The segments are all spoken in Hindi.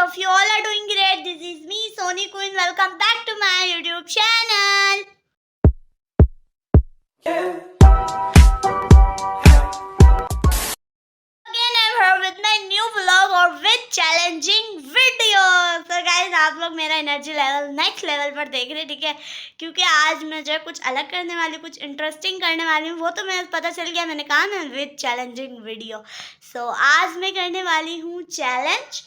hope you all are doing great. This is me, Sony Queen. Welcome back to my YouTube channel. Again, I'm here with my new vlog और with challenging video. So guys, आप लोग मेरा एनर्जी लेवल नेक्स्ट लेवल पर देख रहे हैं, ठीक है? क्योंकि आज मैं जो है कुछ अलग करने वाली, कुछ इंटरेस्टिंग करने वाली हूँ. वो तो मैं पता चल गया, मैंने कहा ना विद चैलेंजिंग वीडियो. सो आज मैं करने वाली हूँ चैलेंज.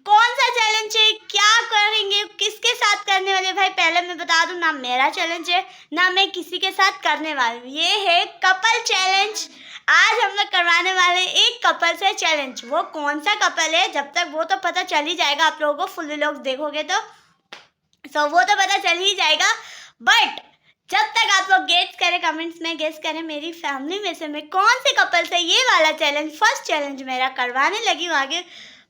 कौन सा चैलेंज है, क्या करेंगे, किसके साथ करने वाले? भाई पहले मैं बता दूं, ना मेरा चैलेंज है ना मैं किसी के साथ करने वाली हूँ. ये है कपल चैलेंज. आज हम लोग करवाने वाले एक कपल से चैलेंज. वो कौन सा कपल है, जब तक वो तो पता चल ही जाएगा आप लोगों को. फुल लोग देखोगे तो वो तो पता चल ही जाएगा. बट जब तक आप लोग गेस करें, कमेंट्स में गेस करें मेरी फैमिली में से मैं कौन से कपल से ये वाला चैलेंज, फर्स्ट चैलेंज मेरा करवाने लगी हूँ. आगे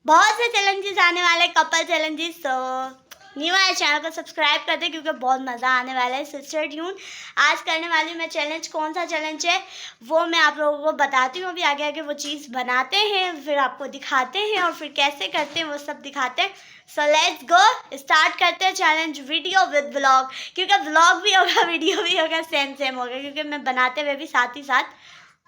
बहुत से चैलेंजेस आने वाले, कपल चैलेंजेस. तो न्यू आए चैनल को सब्सक्राइब कर दे क्योंकि बहुत मज़ा आने वाला है. So stay tune. आज करने वाली मैं चैलेंज, कौन सा चैलेंज है वो मैं आप लोगों को बताती हूँ. अभी आगे आगे वो चीज़ बनाते हैं, फिर आपको दिखाते हैं और फिर कैसे करते हैं वो सब दिखाते हैं. सो लेट्स गो, स्टार्ट करते हैं चैलेंज वीडियो विद व्लॉग. क्योंकि व्लॉग भी होगा, वीडियो भी होगा, सेम होगा, क्योंकि मैं बनाते हुए भी साथ ही साथ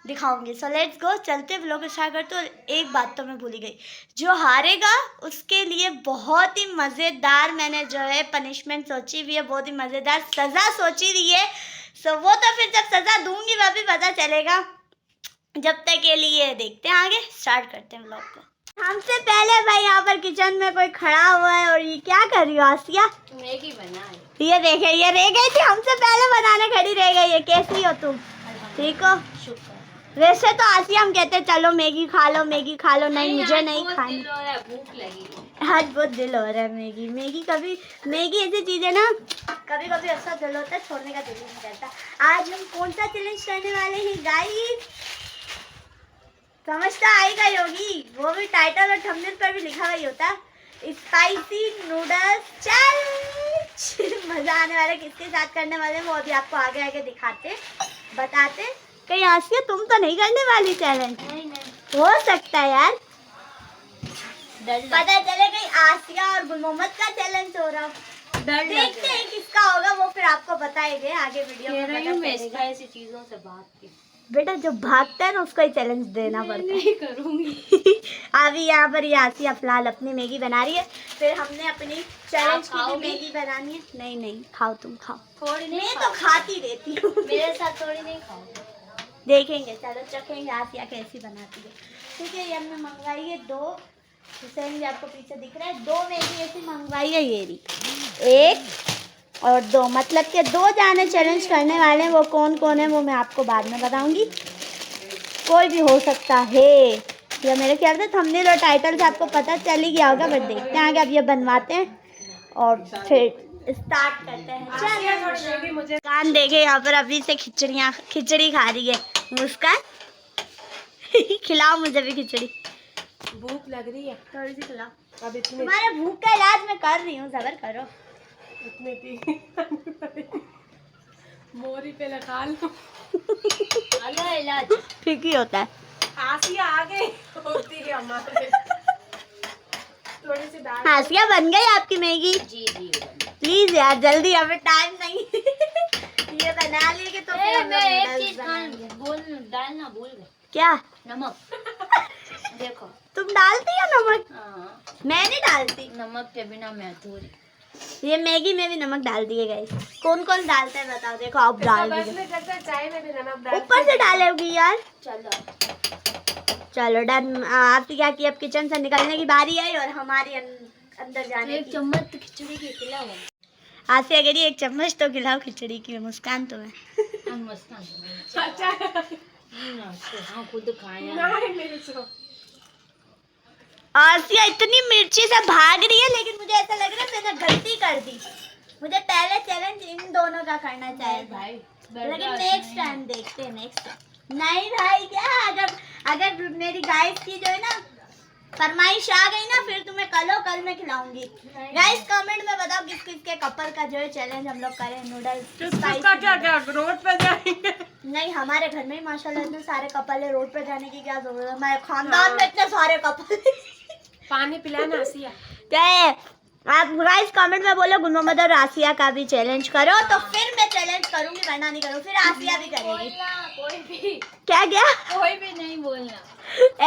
दिखाऊंगी. सो लेट्स गो, चलते व्लॉग स्टार्ट करते. तो एक बात तो मैं भूल ही गई, जो हारेगा उसके लिए बहुत ही मज़ेदार मैंने जो है पनिशमेंट सोची हुई है, बहुत ही मज़ेदार सज़ा सोची हुई है. सो वो तो फिर जब सज़ा दूंगी वह भी पता चलेगा. जब तक के लिए देखते हैं, आगे स्टार्ट करते हैं व्लॉग को. हमसे पहले भाई यहाँ पर किचन में कोई खड़ा हुआ है. और ये क्या कर रही हो आसिया? मैगी बनाए. ये देखे, ये रह गई थी हमसे पहले बनाने, खड़ी रह गई है. कैसी हो तुम? ठीक हो? शुक्र. वैसे तो आसिया हम कहते चलो मैगी खा लो, मैगी खा लो. नहीं, मुझे नहीं खानी. भूख लगी. आज बहुत दिल हो रहा है मैगी कभी. मैगी ऐसी चीज़ है ना, कभी कभी ऐसा दिल होता है, छोड़ने का दिल नहीं करता. आज हम कौन सा चैलेंज करने वाले हैं गाइस, समझ तो आएगा योगी. वो भी टाइटल और थंबनेल पर भी लिखा हुआ ही होता है, स्पाइसी नूडल्स चैलेंज. मज़ा आने वाला है. किसके साथ करने वाले हैं वो अभी आपको आगे आगे दिखाते बताते. कहीं आसिया तुम तो नहीं करने वाली चैलेंज? नहीं. हो सकता है यार, डर पता चले कहीं आसिया और गुल मोहम्मद का चैलेंज हो रहा. देखते हैं किसका होगा, वो फिर आपको बताएंगे आगे वीडियो में. पता चलेगा. ऐसी चीजों से बात की. बेटा जो भागता है ना उसको ही चैलेंज देना पड़ता है. नहीं करूंगी. अभी यहाँ पर ये आसिया फिलहाल अपनी मैगी बना रही है, फिर हमने अपनी चैलेंज की भी मैगी बनानी है. नहीं खाओ, तुम खाओ. थोड़ी नहीं. मैं तो खाती रहती हूँ. मेरे साथ थोड़ी नहीं खाओ. देखेंगे, चलो चखेंगे आसिया कैसी बनाती है. ठीक है, ये हमने मंगवाई है 2. हुसैन भी आपको पीछे दिख रहा है. 2 मैगी ऐसी मंगवाई है. ये रही 1 और 2, मतलब कि 2 जाने चैलेंज करने वाले हैं. वो कौन कौन है वो मैं आपको बाद में बताऊंगी. कोई भी हो सकता है, या मेरे ख्याल से थंबनेल और टाइटल से आपको पता चल ही गया होगा. बट देखते हैं आगे. अब ये बनवाते हैं और फिर स्टार्ट करते हैं. चलो मुस्कान देखे यहाँ पर अभी से खिचड़ी खा रही है. मुस्कान खिलाओ मुझे भी खिचड़ी. भूख लग रही है. थोड़ी सी खिलाओ. अब इतने तुम्हारे भूख का इलाज मैं कर रही हूँ, सब्र करो. मोरी पे लगा लो. अलग इलाज ठीक ही होता है. आसिया आ गई होती है हमारे. थोड़ी सी दाल. आसिया बन गई आपकी मैगी? जी. प्लीज यार जल्दी, हमें टाइम नहीं. ये बना लेंगे तो फिर हम लोग एक नूडल्स चीज बनाएंगे. डालना भूल गए. क्या? नमक. देखो. तुम डालती हो नमक? हाँ. मैं नहीं डालती. नमक के बिना मैं अधूरी. ये मैगी में भी नमक डाल दिए गाइस. कौन कौन डालता है बताओ. देखो आप डाल दीजिए. चाय में भी नमक डाल. ऊपर से डालोगी यार. चलो डन. आप क्या की अब किचन से निकलने की बारी आई और हमारी अंदर जाने एक की. चम्मच तो खिचड़ी की खिलाओ. आसिया कह रही है 1 चम्मच तो खिलाओ खिचड़ी की. मुस्कान तुम्हें हाँ खुद खाया. आसिया इतनी मिर्ची से भाग रही है, लेकिन मुझे ऐसा लग रहा है मैंने गलती कर दी. मुझे पहले चैलेंज इन दोनों का करना चाहिए भाई. लेकिन नेक्स्ट टाइम देखते हैं. नेक्स्ट टाइम नहीं भाई. क्या अगर मेरी गाइस की जो है ना फरमाइश आ गई ना, फिर तुम्हें कल मैं खिलाऊंगी. गाइस कमेंट में बताओ किस किस के कपल का जो है चैलेंज हम लोग करें. नूडल्स क्या रोड पे जाएंगे? नहीं, हमारे घर में ही माशाल्लाह इतने सारे कपल है, रोड पे जाने की क्या जरूरत है. हमारे खानदान में इतने सारे कपल. पानी पिलाना आसिया. क्या है? आप गाइस कमेंट में बोलो गुल मोहम्मद और आसिया का भी चैलेंज करो, तो फिर मैं चैलेंज करूंगी, वरना नहीं करूँ। फिर आसिया भी करेगी। कोई भी क्या क्या? कोई भी नहीं बोलना।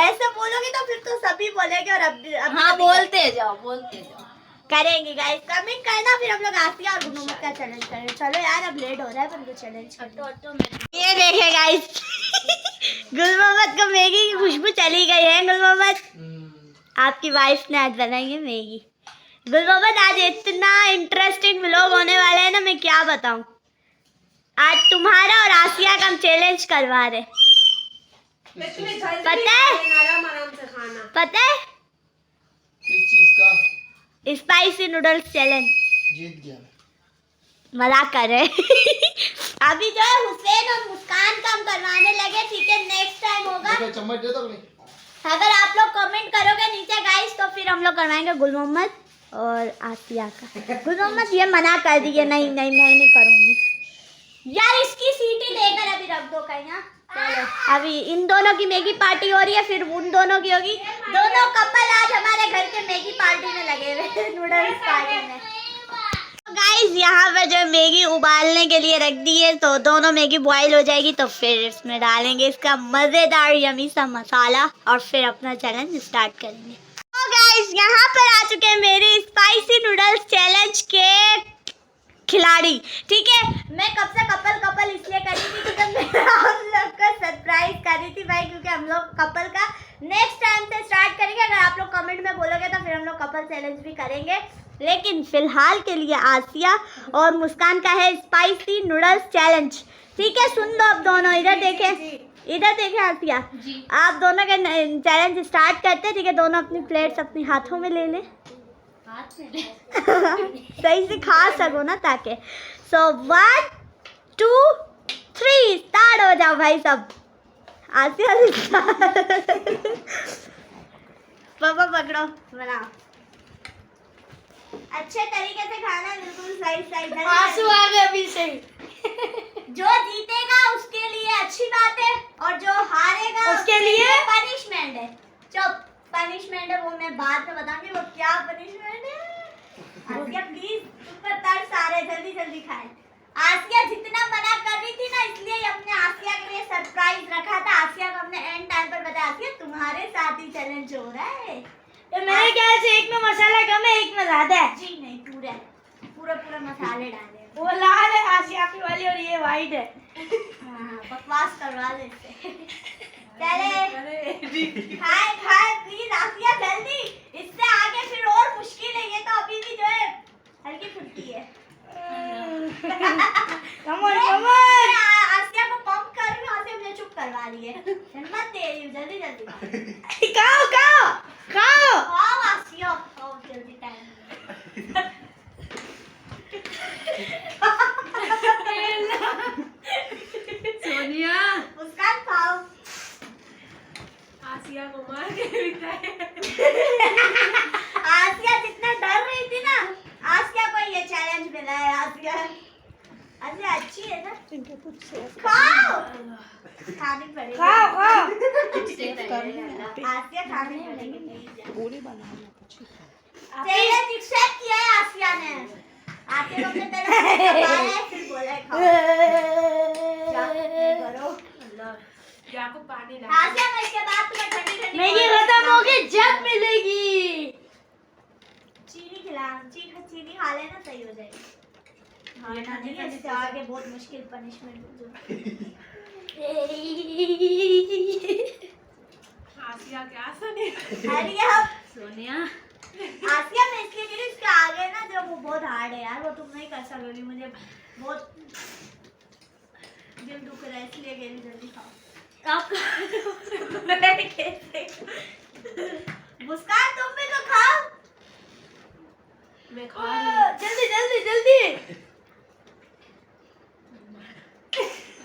ऐसे बोलोगे तो फिर तो सभी बोलेंगे और अब हाँ बोलते जाओ बोलते जाओ। करेंगे गाइस, कमेंट करना, फिर हम लोग आसिया और गुल मोहम्मद का चैलेंज करेंगे। चलो यार अब लेट हो रहा है, पर वो चैलेंज ये देखे गाइस गुल मोहम्मद को मैगी की खुशबू चली गई है। गुल मोहम्मद आपकी वाइफ ने आज बनाई है मैगी। गुल मोहम्मद आज इतना इंटरेस्टिंग व्लॉग होने वाला है ना, मैं क्या बताऊं। आज तुम्हारा और आसिया का हम चैलेंज करवा रहे। पता है? आराम से खाना। पता है किस चीज का? Spicy noodles challenge. जीत गया। मजाक कर रहे अभी जो है हुसैन और मुस्कान का हम करवाने लगे, ठीक है? नेक्स्ट टाइम होगा। देखो चम्मच दे दो। अगर आप लोग कमेंट करोगे नीचे गाइस, तो फिर हम लोग करवाएंगे गुल मोहम्मद और आसिया का। गुल मोहम्मद ये मना कर दिए, नहीं नहीं मैं नहीं करूंगी यार। इसकी सीटी लेकर अभी रख दो कहीं। हाँ चलो, अभी इन दोनों की मैगी पार्टी हो रही है, फिर उन दोनों की होगी। दोनों कपल आज हमारे घर के मैगी पार्टी में लगे हुए, नूडल्स पार्टी में। गाइस यहाँ पे जो मैगी उबालने के लिए रख दी है, तो दोनों मैगी बॉईल हो जाएगी, तो फिर इसमें डालेंगे इसका मजेदार यमी सा मसाला और फिर अपना चैलेंज स्टार्ट करेंगे। तो गाइस यहाँ पर आ चुके हैं मेरे स्पाइसी नूडल्स चैलेंज के खिलाड़ी, ठीक है? मैं कब से कपल इसलिए कर रही थी क्योंकि मैं हम लोग को सरप्राइज कर रही थी भाई, क्योंकि हम लोग कपल का नेक्स्ट टाइम से स्टार्ट करेंगे। अगर आप लोग कमेंट में बोलोगे तो फिर हम लोग कपल चैलेंज भी करेंगे, लेकिन फिलहाल के लिए आसिया और मुस्कान का है स्पाइसी नूडल्स चैलेंज, ठीक है? सुन लो अब दोनों, इधर देखें आसिया, आप दोनों के चैलेंज स्टार्ट करते, ठीक है? दोनों अपनी प्लेट्स अपने हाथों में ले ले सही से खा सको ना, ताकि। सो 1 2 3 स्टार्ट हो जाओ भाई सब। आसिया पापा पकड़ो, बनाओ अच्छे तरीके से खाना, बिल्कुल सही। आंसू आ गए अभी से। जो जीतेगा उसके लिए अच्छी बात है, और जो हारेगा उसके लिए पनिशमेंट है। चुप, पनिशमेंट है वो मैं बाद में बताऊंगी, वो क्या पनिशमेंट है। आसिया प्लीज, तुम पर तरस आ रहे, जल्दी खाए। आसिया जितना मना कर रही थी ना, इसलिए हमने आसिया के लिए सरप्राइज रखा था। आसिया को हमने एंड टाइम पर बताया, आसिया तुम्हारे साथ ही चैलेंज हो रहा है। तो मेरे ख्याल से एक में मसाला कम है, एक में ज्यादा है। जी नहीं, पूरा मसाले डाले। वो लाल है आसिया की वाली और ये वाइट है। हाँ, बकवास करवा दे इससे। चले खाए प्लीज आसिया, जल्दी, इससे आगे फिर और मुश्किल है। ये तो अभी भी जो है हल्की फुल्की है। आसिया को पंप कर रही हूँ, आसिया मुझे चुप करवा रही है। हिम्मत दे रही हूँ, जल्दी खाओ आसिया, खाओ जल्दी टाइम। सोनिया मुस्कान खाओ। आसिया को मार के बिताए। आसिया जितना डर रही थी ना, आसिया को ये चैलेंज मिला है। आसिया अच्छी है ना, खाओ, खानी पड़ेगी। आसिया खानी पड़ेगी, पूरी बनाना। चैलेंज एक्सेप्ट किया है आसिया ने। आसिया को अपने तरफ फिर बोला है खाओ। जाको पानी ला। आसिया मैं इसके बाद तुम्हें ठंडी मैगी खत्म होगी जब मिलेगी। चीनी खा लेना, सही हो जाएगी। हाँ नहीं है, इससे आगे बहुत मुश्किल पनिशमेंट। आसिया क्या सुने? अरे अब सोनिया आसिया मैं इसलिए कह रही हूँ, इसके आगे ना जो वो बहुत हार्ड है यार, वो तुम नहीं कर सकोगी। मुझे बहुत दिल दुख रहा है, इसलिए कह रही जल्दी खाओ। मुस्कान तुम भी तो खाओ। मैं खा जल्दी।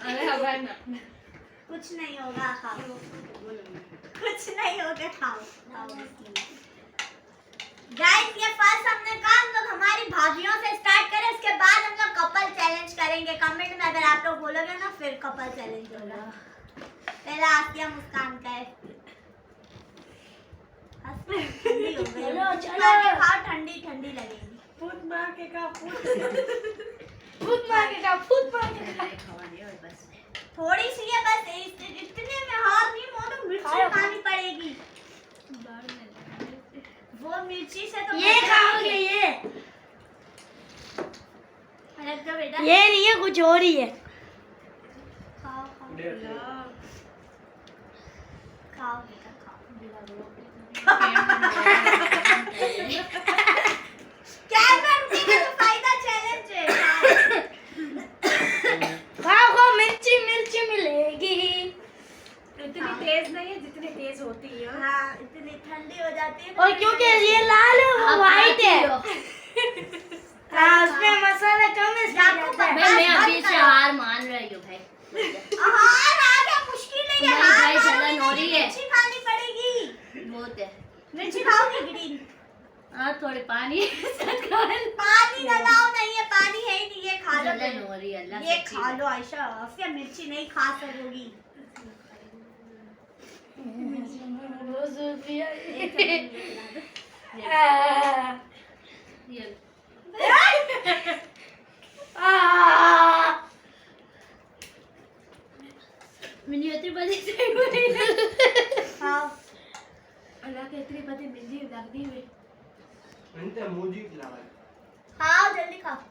अरे हवा ना। कुछ नहीं होगा, खाओ। कुछ नहीं होगा, खाओ। गाइस ये फर्स्ट हमने कहा हम लोग हमारी भाभीियों से स्टार्ट करें, उसके बाद हम लोग कपल चैलेंज करेंगे। कमेंट में अगर आप लोग बोलोगे ना, फिर कपल चैलेंज होगा। पहला आसिया मुस्कान का है। ठंडी चलो आगे खाओ, ठंडी ठंडी लगेगी। फूट मार के का फूट फूट मार के का फूट मार के का थोड़ी सी है बस, इतने में हार नहीं, वो तो मिर्ची खानी पड़ेगी। वो मिर्ची से तो ये खाओगे ये? रख दो बेटा। ये नहीं है, कुछ और ही है। खाओ खाओ खाओ बेटा खाओ। कैमरा रुकेगा तो फायदा, चैलेंज है। खाओ खाओ, मिर्ची मिर्ची मिलेगी। इतनी तेज नहीं है जितनी तेज होती है। हाँ, इतनी ठंडी हो जाती है। और क्योंकि ये लाल है वो व्हाइट है। हाँ, उसमें मसाला कम है इसलिए आपको जाता है। पता मैं अभी से हार मान रही हूँ भाई। हार आ गया, मुश्किल है ये। नहीं हार भाई, मानोगे जलन हो नहीं, रही है। मिर्ची खानी पड़ेगी। बहुत है। मिर्ची खाओगी ग्रीन? हाँ थोड़े पानी पानी डालाओ, नहीं है पानी है ही नहीं, ये खा लो। जलन हो रही है अल्लाह ये सच्ची खा में। लो आयशा, आफिया मिर्ची नहीं खा सकोगी। ये मिनिएचर बजे से खाओ। अल्लाह के इतनी पति मिली लगती हुई। अंते मूजी लावा खाओ जल्दी खाओ।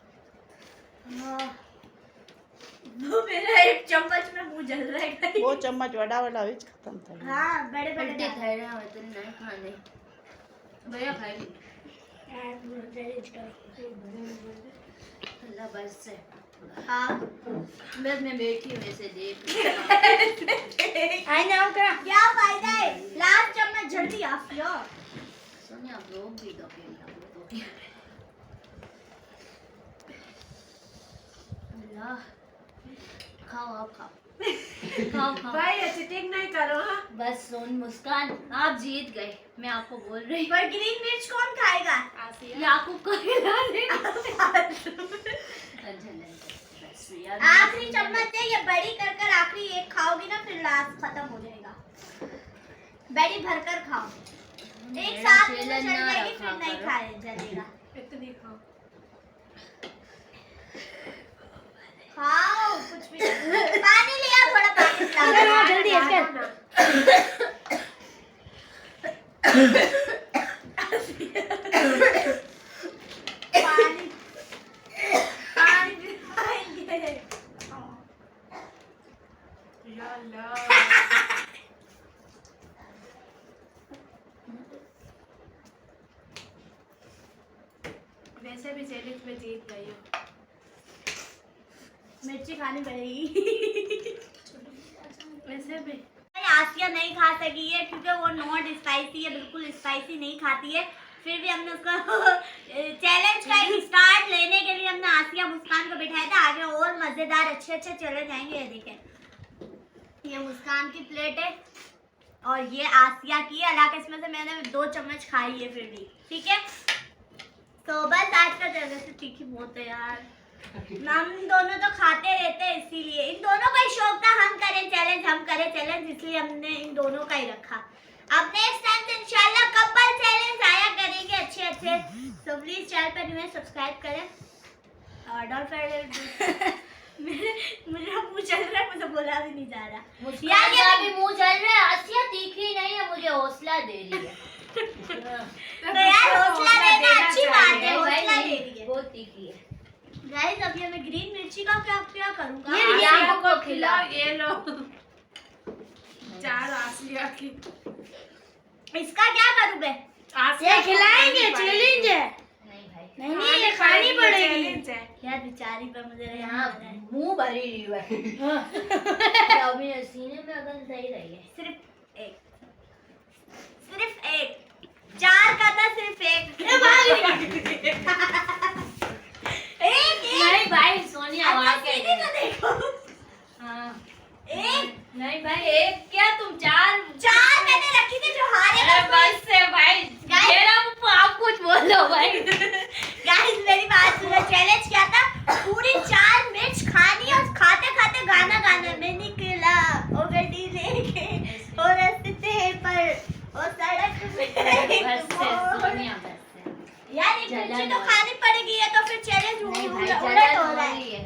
वो मेरा एक चम्मच में मुंह जल रहा है। वो चम्मच वड़ा वड़ा विच खत्म था। हाँ, बड़े बड़े उल्टे थे रहे हैं तो नहीं खाने भैया खाएगी अल्लाह बस से हाँ। बस मैं बैठी हूँ ऐसे देख आई नाउ का क्या फायदा है, लास्ट चम्मच जल्दी आफिया। सोनिया आप लोग भी दो अल्लाह खाओ आप खाओ खाओ खाओ भाई चीटिंग नहीं करो। हाँ बस सोन मुस्कान आप जीत गए मैं आपको बोल रही हूँ पर ग्रीन मिर्च कौन खाएगा? आसिया याकूब को खिला देना बस यार आखिरी चम्मच है ये, बड़ी कर कर आखिरी एक खाओगी ना, फिर लास्ट खत्म हो जाएगा। बड़ी भरकर खाओ, एक मेरा साथ में चैलेंज चल ना जाएगी, रखा फिर नहीं करो। खाए जलेगा। इतनी खाओ। खाओ कुछ भी। पानी लिया, थोड़ा पानी पिला अगर दो। वो जल्दी है कर। पानी पानी पिलाएंगे। या अल्लाह। वैसे भी चैलेंज में जीत गई हूँ। मिर्ची खानी पड़ेगी। वैसे भी आसिया नहीं खा सकी है क्योंकि वो नॉट स्पाइसी है, बिल्कुल स्पाइसी नहीं खाती है। फिर भी हमने उसको चैलेंज का एक स्टार्ट लेने के लिए हमने आसिया मुस्कान को बिठाया था। आगे और मजेदार अच्छे अच्छे चैलेंज आएंगे। ये देखें, ये मुस्कान की प्लेट है और ये आसिया की है। अल्लाह के इसमें से मैंने 2 चम्मच खाई है फिर भी, ठीक है। तो बस आज का चैलेंज से तीखी बहुत है यार, हम दोनों तो खाते रहते हैं, इसीलिए इन दोनों का ही शौक था हम करें चैलेंज, हम करें चैलेंज, इसलिए हमने इन दोनों का ही रखा। अब नेक्स्ट टाइम से इंशाल्लाह कपल चैलेंज आया करेंगे अच्छे अच्छे। तो प्लीज चैनल पर न्यू सब्सक्राइब करें और डोंट फॉरगेट मेरा मुंह चल रहा है, मुझे बोला भी नहीं जा रहा। मुस्कान का भी मुंह चल रहा है आसिया तीखी नहीं है मुझे हौसला दे रही है तो यार हौसला देना अच्छी बात है, हौसला दे रही है। बहुत तीखी है गाइस अभी मैं ग्रीन मिर्ची का क्या करूंगा? ये आसिया को खिलाओ। ये लो 4 आसिया की। इसका क्या करूं मैं? ये खिलाएंगे, चैलेंज है। नहीं भाई नहीं ये खानी पड़ेगी। चैलेंज है। यार बेचारी पर मुझे यहाँ मुंह भरी रही है अभी सीने में अगर सही रही है सिर्फ एक 4 का था, सिर्फ एक नहीं भाई सोनिया वहाँ के सीधी तो देखो। हाँ एक नहीं भाई एक क्या तुम 4 मैंने रखी थी जो हारे अरे बस से भाई Guys- मेरा आप कुछ बोलो भाई गाइस मेरी बात सुनो, चैलेंज क्या था? पूरी 4 मिर्च खानी और खाते खाते गाना गाना। मैं निकला ओ गड्डी लेके और रास्ते पर और सड़क पे मिर्ची तो खानी पड़ेगी, ये तो फिर चैलेंज नहीं भाई, उलट जलन हो हो रहा है। रही है।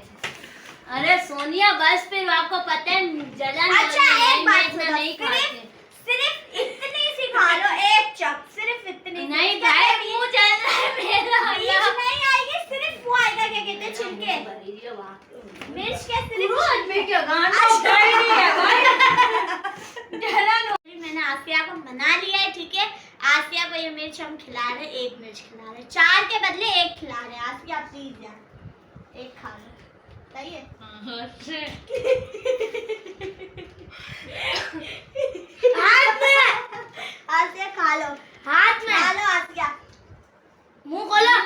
अरे सोनिया बस, फिर आपको पता है जलन हो अच्छा रही है, एक बात इतना सुनो, नहीं खाते। सिर्फ इतनी सी खा लो, एक चप, सिर्फ इतनी। नहीं भाई, मुंह जल रहा है मेरा। मिर्च नहीं आएगी, सिर्फ वो आएगा, क्या कहते हैं, छिलके। मिर्च के सिर्फ आदमी क्या गाना अच्छा। उठाई नहीं है भाई। जलन हो रही। मैंने आसिया को मना लिया है, ठीक है। आसिया को ये मिर्च हम खिला रहे हैं, एक मिर्च खिला रहे हैं, 4 के बदले 1 खिला रहे हैं। आसिया प्लीज यार, 1 खा लो, सही है। हाथ में आसिया खा लो, हाथ में खा लो आसिया। मुंह खोलो।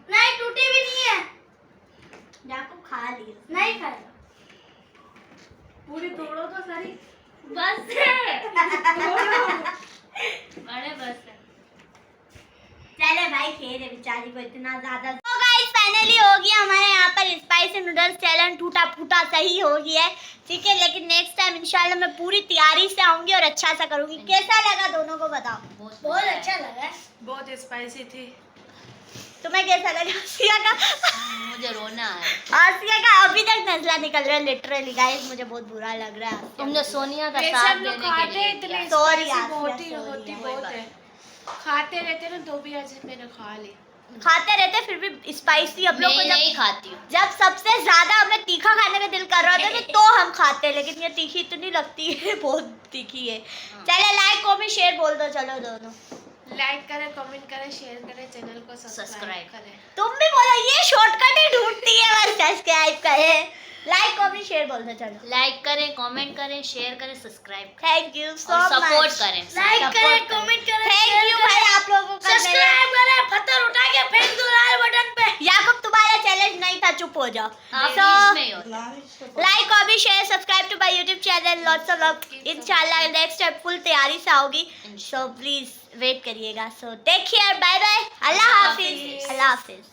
नहीं टूटी भी नहीं है। याकूब खा लिया। नहीं खाएगा। पूरी तोड़ो तो सारी। बस अरे बस चले भाई, खेल है बेचारी को इतना ज्यादा। तो गाइस फाइनली हो गया हमारे यहाँ पर स्पाइसी नूडल्स चैलेंज, टूटा फूटा सही हो गया है, ठीक है। लेकिन नेक्स्ट टाइम इंशाल्लाह मैं पूरी तैयारी से आऊंगी और अच्छा सा करूंगी। कैसा लगा दोनों को बताओ। बहुत अच्छा लगा है। बहुत स्पाइसी थी। तुम्हें कैसा लगा आसिया का? मुझे रोना है। आसिया का अभी तक नजला निकल रहा है लिटरली गाइस, मुझे बहुत बुरा लग रहा है। तुमने सोनिया का ये साथ सब लोग देने खाते के लिए इतने किया। Sorry, स्पाइसी आसिया, बहुत ही sorry, होती कोई बहुत बात है। खाते रहते ना, तो भी आज मैंने खा ली। खाते रहते फिर भी स्पाइसी हम लोग को मैं नहीं खाती हूँ। जब सबसे ज्यादा हमें तीखा खाने का दिल कर रहा था तो हम खाते हैं, लेकिन ये तीखी इतनी लगती है, बहुत तीखी है। चले लाइक कमेंट शेयर बोल दो, चलो दोनों। लाइक करें, कमेंट करें, शेयर करें, चैनल को सब्सक्राइब सब्सक्राइब करें। तुम भी बोलो, ये शॉर्टकट ही ढूंढती है, बस सब्सक्राइब करें, लाइक कमेंट शेयर बोल दो, चलो। लाइक करें, कमेंट करें, शेयर करें, सब्सक्राइब करें थैंक यू सो और मच। सपोर्ट करें। लाइक Support करें, कमेंट करें, थैंक यू भाई आप लोगों का। सब्सक्राइब करें, पत्थर उठा के फेंक दो लाल बटन पे। याकूब तुम्हारा चैलेंज नहीं था, चुप हो जाओ। आप So, बीच में ही हो। Like comment share subscribe to my YouTube channel, lots of love. इंशाल्लाह नेक्स्ट टाइम फुल तैयारी से आओगी, सो प्लीज वेट करिएगा। So take care, bye bye, अल्लाह हाफिज, अल्लाह हाफिज।